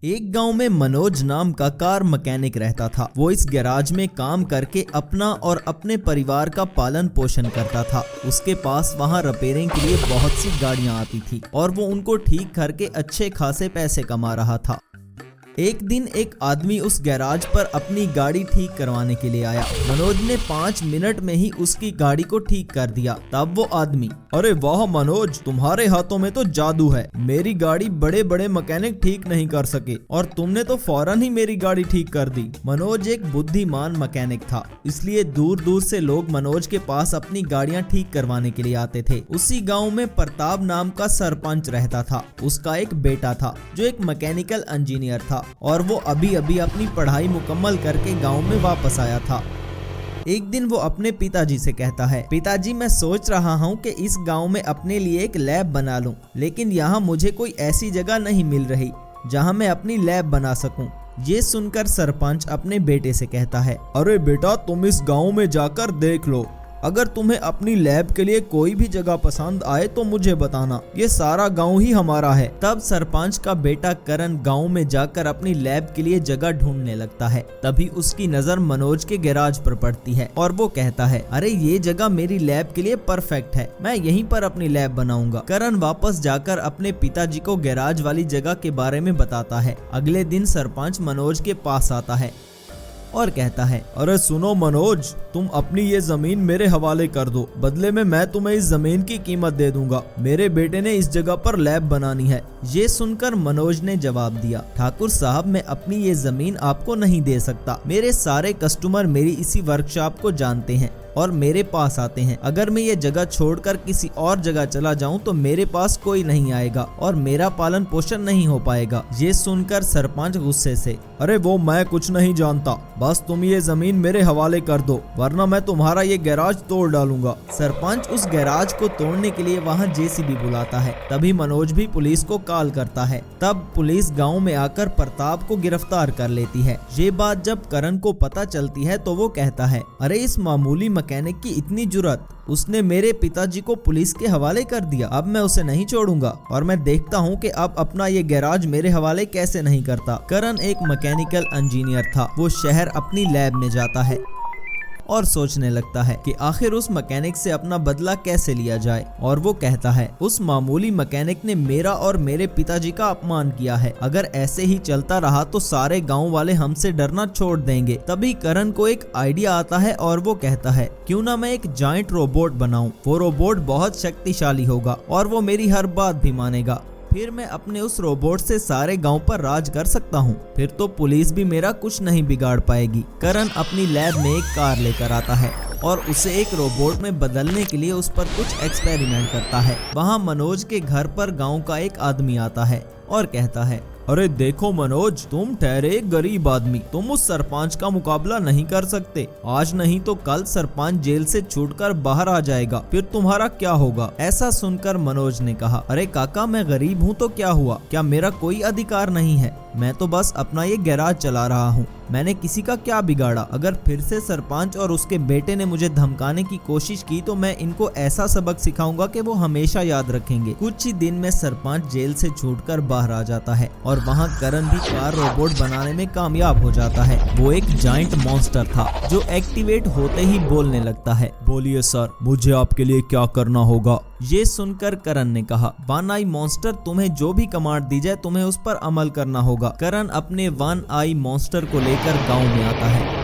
एक गांव में मनोज नाम का कार मैकेनिक रहता था। वो इस गैराज में काम करके अपना और अपने परिवार का पालन पोषण करता था। उसके पास वहां रिपेयरिंग के लिए बहुत सी गाड़ियां आती थी और वो उनको ठीक करके अच्छे खासे पैसे कमा रहा था। एक दिन एक आदमी उस गैराज पर अपनी गाड़ी ठीक करवाने के लिए आया। मनोज ने 5 मिनट में ही उसकी गाड़ी को ठीक कर दिया। तब वो आदमी, अरे वाह मनोज, तुम्हारे हाथों में तो जादू है। मेरी गाड़ी बड़े बड़े मैकेनिक ठीक नहीं कर सके और तुमने तो फौरन ही मेरी गाड़ी ठीक कर दी। मनोज एक बुद्धिमान मैकेनिक था, इसलिए दूर दूर से लोग मनोज के पास अपनी गाड़ियां ठीक करवाने के लिए आते थे। उसी गाँव में प्रताप नाम का सरपंच रहता था। उसका एक बेटा था जो एक मैकेनिकल इंजीनियर था और वो अभी अभी अपनी पढ़ाई मुकम्मल करके गांव में वापस आया था। एक दिन वो अपने पिताजी से कहता है, पिताजी मैं सोच रहा हूँ कि इस गांव में अपने लिए एक लैब बना लूं, लेकिन यहाँ मुझे कोई ऐसी जगह नहीं मिल रही जहाँ मैं अपनी लैब बना सकूं। ये सुनकर सरपंच अपने बेटे से कहता है, अरे बेटा तुम इस गाँव में जाकर देख लो, अगर तुम्हें अपनी लैब के लिए कोई भी जगह पसंद आए तो मुझे बताना, ये सारा गांव ही हमारा है। तब सरपंच का बेटा करण गांव में जाकर अपनी लैब के लिए जगह ढूंढने लगता है। तभी उसकी नजर मनोज के गैराज पर पड़ती है और वो कहता है, अरे ये जगह मेरी लैब के लिए परफेक्ट है, मैं यहीं पर अपनी लैब बनाऊंगा। करण वापस जाकर अपने पिताजी को गैराज वाली जगह के बारे में बताता है। अगले दिन सरपंच मनोज के पास आता है और कहता है, अरे सुनो मनोज, तुम अपनी ये जमीन मेरे हवाले कर दो, बदले में मैं तुम्हें इस जमीन की कीमत दे दूंगा। मेरे बेटे ने इस जगह पर लैब बनानी है। ये सुनकर मनोज ने जवाब दिया, ठाकुर साहब मैं अपनी ये जमीन आपको नहीं दे सकता। मेरे सारे कस्टमर मेरी इसी वर्कशॉप को जानते हैं और मेरे पास आते हैं। अगर मैं ये जगह छोड़कर किसी और जगह चला जाऊं तो मेरे पास कोई नहीं आएगा और मेरा पालन पोषण नहीं हो पाएगा। ये सुनकर सरपंच गुस्से से, अरे वो मैं कुछ नहीं जानता, बस तुम ये जमीन मेरे हवाले कर दो वरना मैं तुम्हारा ये गैराज तोड़ डालूंगा। सरपंच उस गैराज को तोड़ने के लिए वहाँ जेसीबी बुलाता है। तभी मनोज भी पुलिस को कॉल करता है। तब पुलिस गाँव में आकर प्रताप को गिरफ्तार कर लेती है। ये बात जब करण को पता चलती है तो वो कहता है, अरे इस मामूली मैकेनिक की इतनी जुर्रत, उसने मेरे पिताजी को पुलिस के हवाले कर दिया। अब मैं उसे नहीं छोड़ूंगा और मैं देखता हूँ कि अब अपना ये गैराज मेरे हवाले कैसे नहीं करता। करण एक मैकेनिकल इंजीनियर था। वो शहर अपनी लैब में जाता है और सोचने लगता है कि आखिर उस मैकेनिक से अपना बदला कैसे लिया जाए। और वो कहता है, उस मामूली मैकेनिक ने मेरा और मेरे पिताजी का अपमान किया है। अगर ऐसे ही चलता रहा तो सारे गांव वाले हमसे डरना छोड़ देंगे। तभी करण को एक आइडिया आता है और वो कहता है, क्यों ना मैं एक जायंट रोबोट बनाऊं। वो रोबोट बहुत शक्तिशाली होगा और वो मेरी हर बात भी मानेगा। फिर मैं अपने उस रोबोट से सारे गांव पर राज कर सकता हूं। फिर तो पुलिस भी मेरा कुछ नहीं बिगाड़ पाएगी। करण अपनी लैब में एक कार लेकर आता है और उसे एक रोबोट में बदलने के लिए उस पर कुछ एक्सपेरिमेंट करता है। वहां मनोज के घर पर गांव का एक आदमी आता है और कहता है, अरे देखो मनोज, तुम ठहरे एक गरीब आदमी, तुम उस सरपंच का मुकाबला नहीं कर सकते। आज नहीं तो कल सरपंच जेल से छूटकर बाहर आ जाएगा, फिर तुम्हारा क्या होगा। ऐसा सुनकर मनोज ने कहा, अरे काका मैं गरीब हूँ तो क्या हुआ, क्या मेरा कोई अधिकार नहीं है। मैं तो बस अपना ये गैराज चला रहा हूँ, मैंने किसी का क्या बिगाड़ा। अगर फिर से सरपंच और उसके बेटे ने मुझे धमकाने की कोशिश की तो मैं इनको ऐसा सबक सिखाऊंगा कि वो हमेशा याद रखेंगे। कुछ ही दिन में सरपंच जेल से छूटकर बाहर आ जाता है और वहाँ करण भी कार रोबोट बनाने में कामयाब हो जाता है। वो एक जायंट मॉन्स्टर था जो एक्टिवेट होते ही बोलने लगता है, बोलिए सर, मुझे आपके लिए क्या करना होगा। ये सुनकर करण ने कहा, वन आई मॉन्स्टर, तुम्हें जो भी कमांड दी जाए तुम्हें उस पर अमल करना होगा। करण अपने वन आई मॉन्स्टर को लेकर गांव में आता है।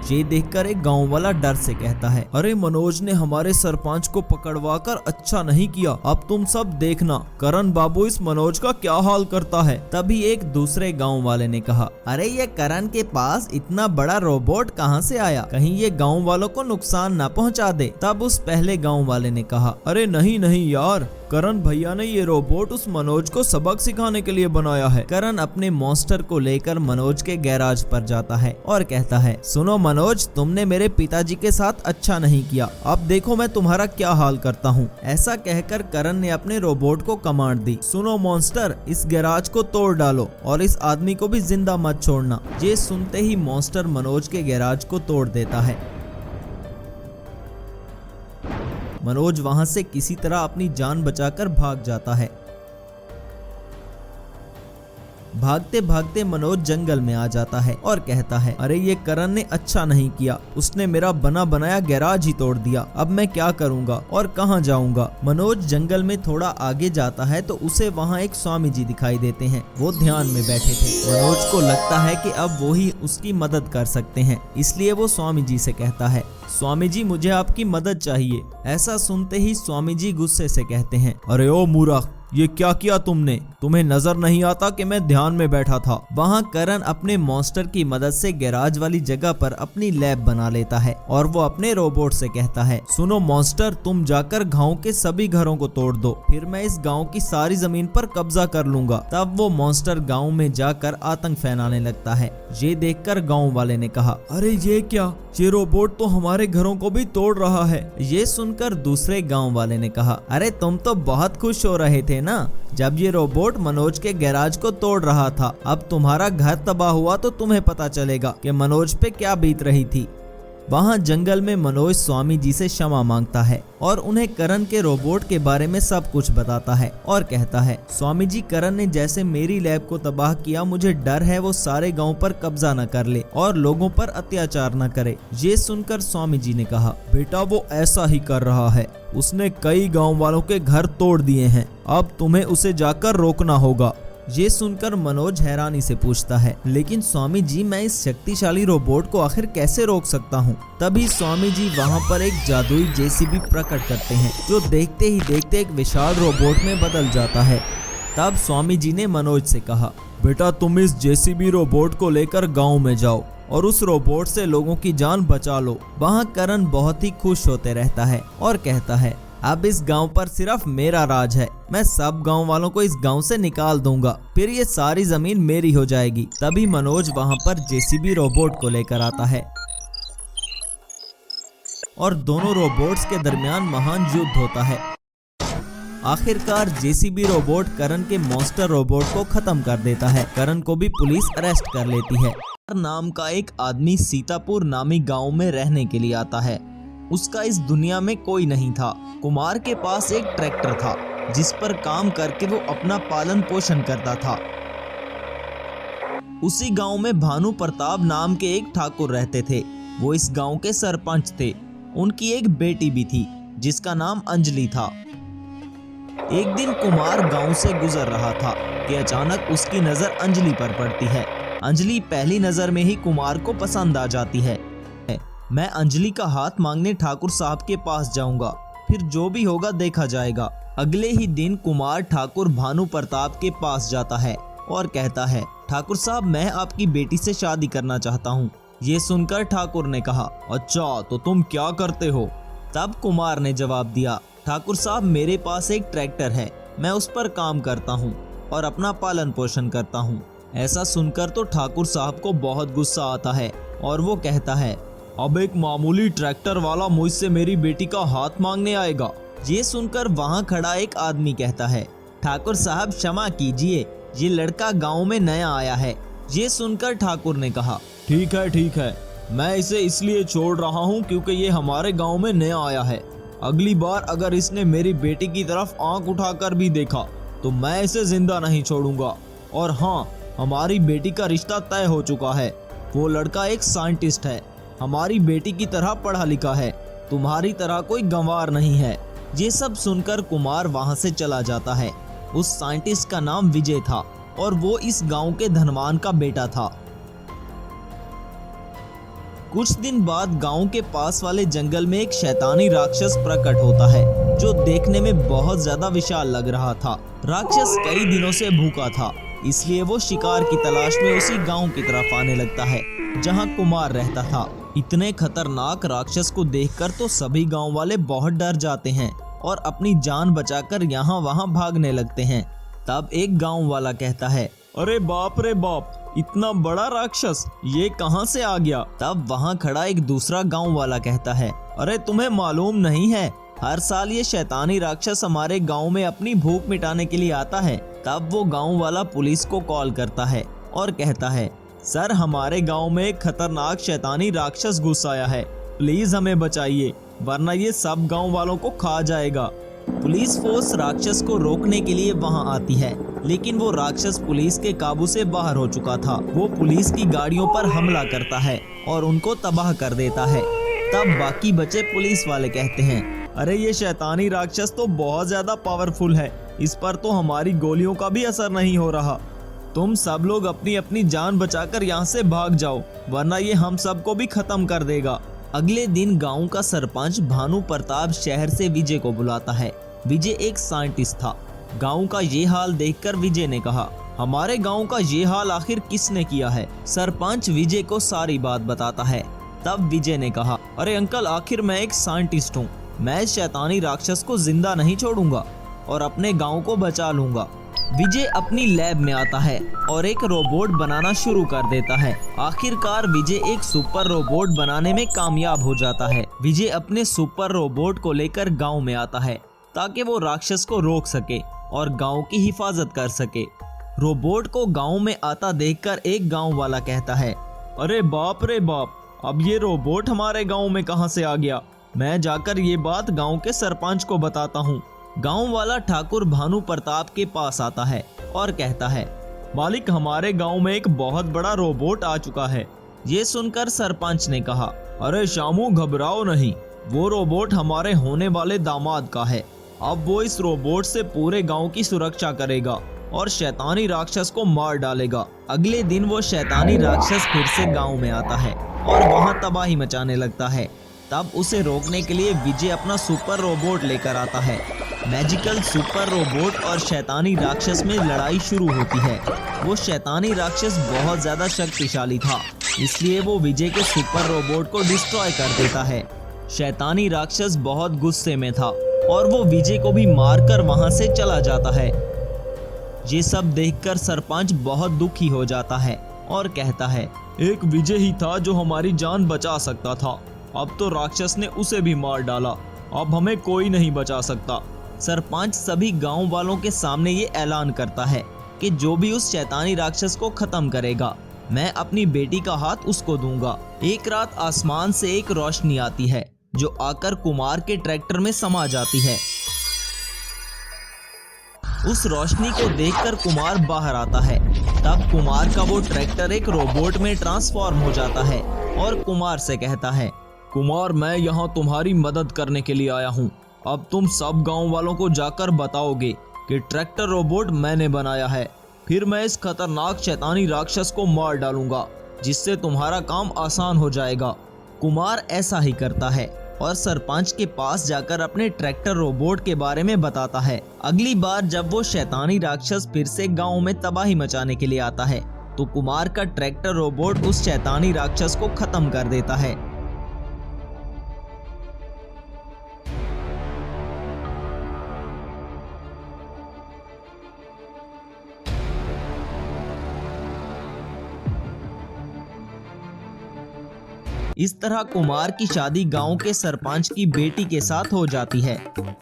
ये देखकर एक गांव वाला डर से कहता है, अरे मनोज ने हमारे सरपंच को पकड़वाकर अच्छा नहीं किया, अब तुम सब देखना करण बाबू इस मनोज का क्या हाल करता है। तभी एक दूसरे गांव वाले ने कहा, अरे ये करण के पास इतना बड़ा रोबोट कहां से आया, कहीं ये गांव वालों को नुकसान न पहुंचा दे। तब उस पहले गांव वाले ने कहा, अरे नहीं नहीं यार, करण भैया ने ये रोबोट उस मनोज को सबक सिखाने के लिए बनाया है। करण अपने मॉन्स्टर को लेकर मनोज के गैराज पर जाता है और कहता है, सुनो मनोज, तुमने मेरे पिताजी के साथ अच्छा नहीं किया, अब देखो मैं तुम्हारा क्या हाल करता हूँ। ऐसा कहकर करण ने अपने रोबोट को कमांड दी, सुनो मॉन्स्टर, इस गैराज को तोड़ डालो और इस आदमी को भी जिंदा मत छोड़ना। ये सुनते ही मॉन्स्टर मनोज के गैराज को तोड़ देता है। मनोज वहां से किसी तरह अपनी जान बचाकर भाग जाता है। भागते भागते मनोज जंगल में आ जाता है और कहता है, अरे ये करण ने अच्छा नहीं किया, उसने मेरा बना बनाया गैराज ही तोड़ दिया। अब मैं क्या करूँगा और कहाँ जाऊँगा। मनोज जंगल में थोड़ा आगे जाता है तो उसे वहाँ एक स्वामी जी दिखाई देते हैं। वो ध्यान में बैठे थे। मनोज को लगता है कि अब वो ही उसकी मदद कर सकते हैं, इसलिए वो स्वामी जी से कहता है, स्वामी जी मुझे आपकी मदद चाहिए। ऐसा सुनते ही स्वामी जी गुस्से से कहते हैं, अरे ओ मूर्ख, ये क्या किया तुमने? तुम्हें नजर नहीं आता कि मैं ध्यान में बैठा था। वहाँ करण अपने मॉन्स्टर की मदद से गैराज वाली जगह पर अपनी लैब बना लेता है और वो अपने रोबोट से कहता है, सुनो मॉन्स्टर, तुम जाकर गांव के सभी घरों को तोड़ दो, फिर मैं इस गांव की सारी जमीन पर कब्जा कर लूंगा। तब वो मॉन्स्टर गांव में जाकर आतंक फैलाने लगता है। ये देखकर गांव वाले ने कहा, अरे ये क्या, ये रोबोट तो हमारे घरों को भी तोड़ रहा है। ये सुनकर दूसरे गांव वाले ने कहा, अरे तुम तो बहुत खुश हो रहे थे ना जब ये रोबोट मनोज के गैराज को तोड़ रहा था। अब तुम्हारा घर तबाह हुआ तो तुम्हें पता चलेगा कि मनोज पे क्या बीत रही थी। वहाँ जंगल में मनोज स्वामी जी से क्षमा मांगता है और उन्हें करण के रोबोट के बारे में सब कुछ बताता है और कहता है, स्वामी जी, करण ने जैसे मेरी लैब को तबाह किया, मुझे डर है वो सारे गांव पर कब्जा न कर ले और लोगों पर अत्याचार न करे। ये सुनकर स्वामी जी ने कहा, बेटा वो ऐसा ही कर रहा है, उसने कई गाँव वालों के घर तोड़ दिए हैं, अब तुम्हें उसे जाकर रोकना होगा। ये सुनकर मनोज हैरानी से पूछता है, लेकिन स्वामी जी मैं इस शक्तिशाली रोबोट को आखिर कैसे रोक सकता हूँ। तभी स्वामी जी वहाँ पर एक जादुई जेसीबी प्रकट करते हैं जो देखते ही देखते एक विशाल रोबोट में बदल जाता है। तब स्वामी जी ने मनोज से कहा, बेटा तुम इस जेसीबी रोबोट को लेकर गाँव में जाओ और उस रोबोट से लोगों की जान बचा लो। वहाँ करण बहुत ही खुश होते रहता है और कहता है, अब इस गांव पर सिर्फ मेरा राज है, मैं सब गांव वालों को इस गांव से निकाल दूंगा, फिर ये सारी जमीन मेरी हो जाएगी। तभी मनोज वहां पर जेसीबी रोबोट को लेकर आता है और दोनों रोबोट्स के दरमियान महान युद्ध होता है। आखिरकार जेसीबी रोबोट करण के मॉन्स्टर रोबोट को खत्म कर देता है। करण को भी पुलिस अरेस्ट कर लेती है। नाम का एक आदमी सीतापुर नामी गाँव में रहने के लिए आता है। उसका इस दुनिया में कोई नहीं था। कुमार के पास एक ट्रैक्टर था जिस पर काम करके वो अपना पालन पोषण करता था। उसी गांव में भानु प्रताप नाम के एक ठाकुर रहते थे। वो इस गांव के सरपंच थे। उनकी एक बेटी भी थी जिसका नाम अंजलि था। एक दिन कुमार गांव से गुजर रहा था कि अचानक उसकी नजर अंजलि पर पड़ती है। अंजलि पहली नजर में ही कुमार को पसंद आ जाती है। मैं अंजलि का हाथ मांगने ठाकुर साहब के पास जाऊंगा, फिर जो भी होगा देखा जाएगा। अगले ही दिन कुमार ठाकुर भानु प्रताप के पास जाता है और कहता है, ठाकुर साहब मैं आपकी बेटी से शादी करना चाहता हूँ। ये सुनकर ठाकुर ने कहा, अच्छा तो तुम क्या करते हो? तब कुमार ने जवाब दिया, ठाकुर साहब मेरे पास एक ट्रैक्टर है, मैं उस पर काम करता हूँ और अपना पालन पोषण करता हूँ। ऐसा सुनकर तो ठाकुर साहब को बहुत गुस्सा आता है और वो कहता है, अब एक मामूली ट्रैक्टर वाला मुझसे मेरी बेटी का हाथ मांगने आएगा। ये सुनकर वहाँ खड़ा एक आदमी कहता है, ठाकुर साहब क्षमा कीजिए, ये लड़का गांव में नया आया है। ये सुनकर ठाकुर ने कहा, ठीक है, मैं इसे इसलिए छोड़ रहा हूँ क्योंकि ये हमारे गांव में नया आया है। अगली बार अगर इसने मेरी बेटी की तरफ आंख उठाकर भी देखा तो मैं इसे जिंदा नहीं छोड़ूंगा। और हाँ, हमारी बेटी का रिश्ता तय हो चुका है। वो लड़का एक साइंटिस्ट है, हमारी बेटी की तरह पढ़ा लिखा है, तुम्हारी तरह कोई गंवार नहीं है। ये सब सुनकर कुमार वहां से चला जाता है। उस साइंटिस्ट का नाम विजय था और वो इस गांव के धनवान का बेटा था। कुछ दिन बाद गांव के पास वाले जंगल में एक शैतानी राक्षस प्रकट होता है जो देखने में बहुत ज्यादा विशाल लग रहा था। राक्षस कई दिनों से भूखा था, इसलिए वो शिकार की तलाश में उसी गांव की तरफ आने लगता है जहां कुमार रहता था। इतने खतरनाक राक्षस को देखकर तो सभी गांव वाले बहुत डर जाते हैं और अपनी जान बचाकर यहाँ वहाँ भागने लगते हैं। तब एक गांव वाला कहता है, अरे बाप रे बाप, इतना बड़ा राक्षस ये कहाँ से आ गया? तब वहाँ खड़ा एक दूसरा गांव वाला कहता है, अरे तुम्हें मालूम नहीं है, हर साल ये शैतानी राक्षस हमारे गांव में अपनी भूख मिटाने के लिए आता है। तब वो गांव वाला पुलिस को कॉल करता है और कहता है, सर हमारे गांव में एक खतरनाक शैतानी राक्षस घुस आया है, प्लीज हमें बचाइए वरना ये सब गांव वालों को खा जाएगा। पुलिस फोर्स राक्षस को रोकने के लिए वहां आती है, लेकिन वो राक्षस पुलिस के काबू से बाहर हो चुका था। वो पुलिस की गाड़ियों पर हमला करता है और उनको तबाह कर देता है। तब बाकी बचे पुलिस वाले कहते हैं, अरे ये शैतानी राक्षस तो बहुत ज्यादा पावरफुल है, इस पर तो हमारी गोलियों का भी असर नहीं हो रहा। तुम सब लोग अपनी अपनी जान बचाकर यहाँ से भाग जाओ, वरना ये हम सबको भी खत्म कर देगा। अगले दिन गांव का सरपंच भानु प्रताप शहर से विजय को बुलाता है। विजय एक साइंटिस्ट था। गांव का ये हाल देखकर विजय ने कहा, हमारे गांव का ये हाल आखिर किसने किया है? सरपंच विजय को सारी बात बताता है। तब विजय ने कहा, अरे अंकल, आखिर मैं एक साइंटिस्ट हूँ, मैं इस शैतानी राक्षस को जिंदा नहीं छोड़ूंगा और अपने गांव को बचा लूंगा। विजय अपनी लैब में आता है और एक रोबोट बनाना शुरू कर देता है। आखिरकार विजय एक सुपर रोबोट बनाने में कामयाब हो जाता है। विजय अपने सुपर रोबोट को लेकर गांव में आता है ताकि वो राक्षस को रोक सके और गांव की हिफाजत कर सके। रोबोट को गांव में आता देखकर एक गांव वाला कहता है, अरे बाप रे बाप, अब ये रोबोट हमारे गांव में कहां से आ गया? मैं जाकर ये बात गांव के सरपंच को बताता हूँ। गांव वाला ठाकुर भानु प्रताप के पास आता है और कहता है, मालिक, हमारे गांव में एक बहुत बड़ा रोबोट आ चुका है। ये सुनकर सरपंच ने कहा, अरे शामू, घबराओ नहीं, वो रोबोट हमारे होने वाले दामाद का है। अब वो इस रोबोट से पूरे गांव की सुरक्षा करेगा और शैतानी राक्षस को मार डालेगा। अगले दिन वो शैतानी राक्षस फिर से गांव में आता है और वहां तबाही मचाने लगता है। तब उसे रोकने के लिए विजय अपना सुपर रोबोट लेकर आता है। मैजिकल सुपर रोबोट और शैतानी राक्षस में लड़ाई शुरू होती है। वो शैतानी राक्षस बहुत ज्यादा शक्तिशाली था, इसलिए वो विजय के सुपर रोबोट को डिस्ट्रॉय कर देता है। शैतानी राक्षस बहुत गुस्से में था और वो विजय को भी मारकर वहां से चला जाता है। ये सब देखकर सरपंच बहुत दुखी हो जाता है और कहता है, एक विजय ही था जो हमारी जान बचा सकता था, अब तो राक्षस ने उसे भी मार डाला, अब हमें कोई नहीं बचा सकता। सरपंच सभी गांव वालों के सामने ये ऐलान करता है कि जो भी उस शैतानी राक्षस को खत्म करेगा, मैं अपनी बेटी का हाथ उसको दूंगा। एक रात आसमान से एक रोशनी आती है जो आकर कुमार के ट्रैक्टर में समा जाती है। उस रोशनी को देखकर कुमार बाहर आता है। तब कुमार का वो ट्रैक्टर एक रोबोट में ट्रांसफॉर्म हो जाता है और कुमार से कहता है, कुमार, मैं यहाँ तुम्हारी मदद करने के लिए आया हूँ। अब तुम सब गांव वालों को जाकर बताओगे कि ट्रैक्टर रोबोट मैंने बनाया है, फिर मैं इस खतरनाक शैतानी राक्षस को मार डालूंगा, जिससे तुम्हारा काम आसान हो जाएगा। कुमार ऐसा ही करता है और सरपंच के पास जाकर अपने ट्रैक्टर रोबोट के बारे में बताता है। अगली बार जब वो शैतानी राक्षस फिर से गांव में तबाही मचाने के लिए आता है, तो कुमार का ट्रैक्टर रोबोट उस शैतानी राक्षस को खत्म कर देता है। इस तरह कुमार की शादी गांव के सरपंच की बेटी के साथ हो जाती है।